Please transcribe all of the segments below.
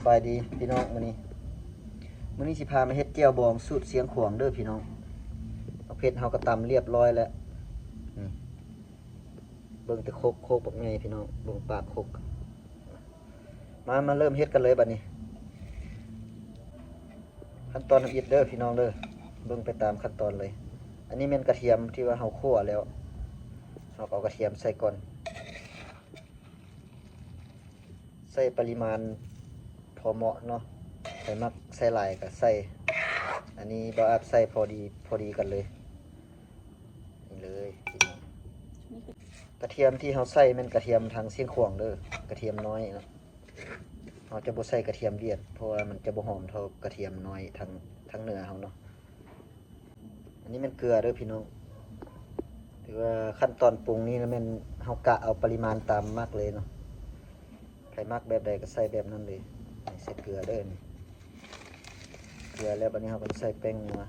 ไปดีพี่น้องมื้อนี้สิพามาเฮ็ดแจ่วบองสูตรเสียงขวางเด้อพี่น้องเอาเผ็ดเฮาก็ตำเรียบร้อยแล้วนี่เบิ่งแต่โคกบักใหญ่พี่น้องเบิ่งปากโคกมาเริ่มเฮ็ดกันเลยบัดนี้ขั้นตอนละเอียดเด้อพี่น้องเด้อเบิ่งไปตามขั้นตอนเลยอันนี้แม่นกระเทียมที่ว่าเฮาคั่วแล้วเฮาเอากระเทียมใส่ก่อนใส่ปริมาณพอเหมาะเนาะใส่มักใส่หลายก็ใส่อันนี้บ่อาจใส่พอดีกันเลยนี่เลยกระเทียมที่เฮาใส่มันกระเทียมทางเสียงขวางเด้อกระเทียมน้อยเนาะเฮาจะบ่ใส่กระเทียมเวียดเพราะว่ามันจะบ่หอมเท่ากระเทียมน้อยทางเหนือเฮาเนาะอันนี้มันเกลือเด้อพี่น้องถือว่าขั้นตอนปรุงนี่นะแม่นเฮากะเอาปริมาณตามมักเลยเนาะใครมักแบบใดก็ใส่แบบนั้นเลยใส่เกลือเด้อนี่เกลือแล้วบัดนี้เราก็ใส่แป้งนัว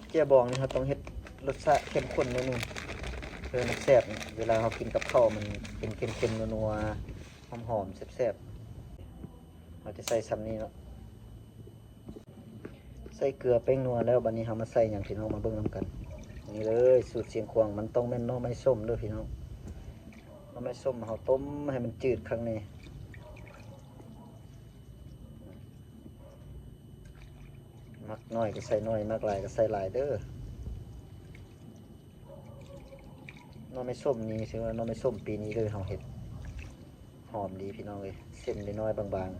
แจ่วบองนี่เราต้องเฮ็ดรสชาติเข้มข้นนิดนึงเพื่อมันแซ่บเวลาเรากินกับข้าวมันเป็นเค็มๆนัวๆหอมๆแซ่บๆเราจะใส่ซ้ำนี้เนาะใส่เกลือแป้งนัวแล้วบัดนี้เรามาใส่อย่างที่น้องมาเบิ่งนำกันนี่เลยสูตรเสียงขวางมันต้องแม่นหน่อไม้ส้มเด้อพี่น้องหน่อไม้ส้มเราต้มให้มันจืดข้างในมักน้อยก็ใส่น้อยมักหลายก็ใส่หลายเด้อหน่อไม้ส้มนี้ถือว่าหน่อไม้ส้มปีนี้เลยเราเฮ็ดหอมดีพี่น้องเลยเส้นน้อยๆบางๆ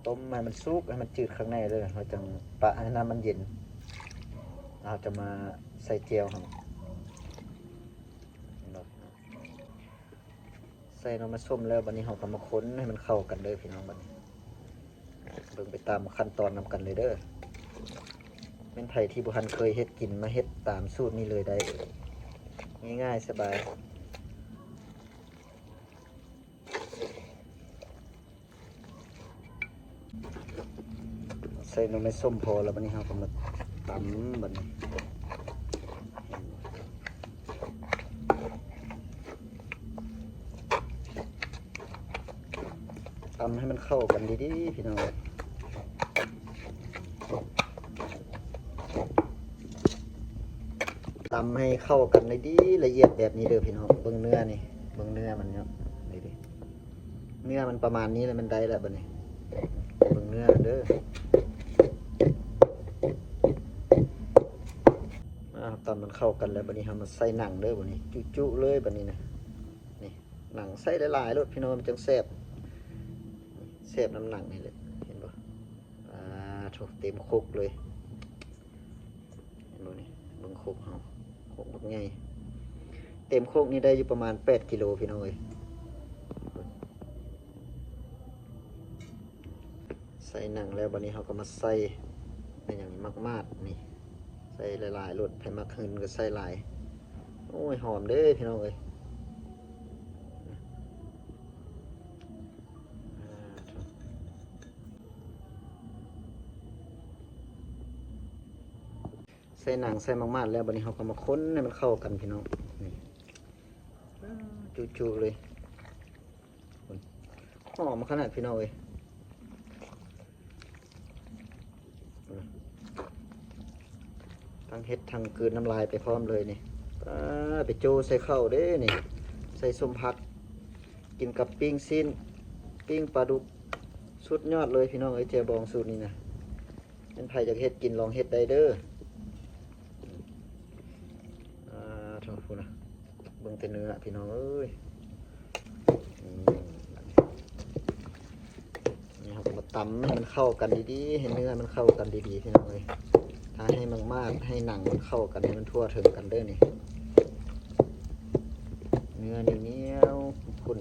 ต้มให้มันสุกให้มันจืดข้างในเลยเราจะปะให้น้ำมันเย็นเราจะมาใส่เจียวครับใส่น้ำมันส้มแล้วบัดนี้เราก็มาค้นให้มันเข้ากันเลยพี่น้องบัดนี้เบิ่งไปตามขั้นตอนนำกันเลยเด้อเป็นไผที่บุคันเคยเฮ็ดกินมาเฮ็ดตามสูตรนี้เลยได้ง่ายๆสบายใส่น้ำมันส้มพอแล้วบัดนี้เราก็มาตำบัดนี้ทำให้มันเข้ากันดีๆพี่น้องทำให้เข้ากันเลยดีละเอียดแบบนี้เด้อพี่น้องเบิ่งเนื้อนี่เบิ่งเนื้อมันเนาะนี่ดิเนื้อมันประมาณนี้แล้วมันได้แล้วบัดนี้เบิ่งเนื้อเด้อตอนมันเข้ากันแล้วบัดนี้เรามาใส่หนังเด้อบัดนี้จุๆเลยบัดนี้นะนี่หนังใส่หลายๆรสพี่น้องมันจังแซ่บน้ำหนังนี่เลยเห็นปะถูกเต็มคุกเลยเห็นปะนี่เบิ่งคุกเขาคุกบักใหญ่เต็มคุกนี่ได้อยู่ประมาณ8 กิโลพี่น้องเอ้ยใส่หนังแล้วบัดนี้เขาก็มาใส่ในอย่างนี้มากๆนี่ใส่หลายๆรสให้มากขึ้นก็ใส่หลายโอ้ยหอมเด้อพี่น้องเอ้ยใส่หนังใส่มากๆแล้วบัดนี้เขาก็มาค้นให้มันเข้ากันพี่น้องนี่จูๆเลยหอมขนาดพี่น้องเลยทั้งเห็ดทั้งกลืนน้ำลายไปพร้อมเลยนี่ไปโจใส่ข้าวเด้นี่ใส่ส้มผักกินกับปิ้งซีนปิ้งปลาดุกสุดยอดเลยพี่น้องเอ้ยแจ่วบองสูตรนี้นะเป็นไผจากเห็ดกินลองเห็ดได้เด้อทุกคนนะเบิ่งแต่เนื้อพี่น้องเอ้ยนี่เราก็มาตำให้มันเข้ากันดีๆให้เนื้อมันเข้ากันดีๆพี่น้องเอ้ยถ้าให้มากๆให้หนังมันเข้ากันให้มันทั่วถึงกันเด้อนี่เนื้อเหนียวขุ่น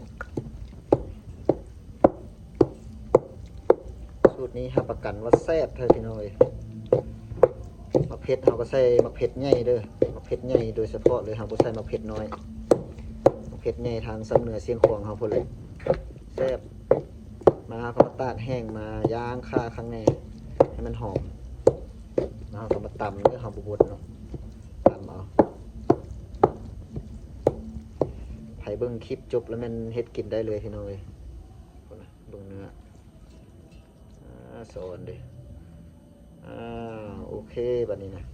สูตรนี้รับประกันว่าแซ่บเท่าพี่น้องเอ้ยมะเผ็ดเราก็ใส่มะเผ็ดใหญ่เด้อมะเผ็ดใหญ่โดยเฉพาะเลยเราบ่ใส่มะเผ็ดน้อยมะเผ็ดใหญ่ทางสำเหนือเสียงขวางเราพุ่นเลยแซ่บมาเขามาตากแห้งมาย่างฆ่าข้างในให้มันหอมแล้วเราก็มาตำเนื้อหอมบุบๆเนาะตำเอา รเบิ่งคลิปจบแล้วแมันเฮ็ดกินได้เลยพี่น้องเอ้ยพุ่นน่ะเบิ่งเนื้อสอนเด้โอเคบัดนี้นะ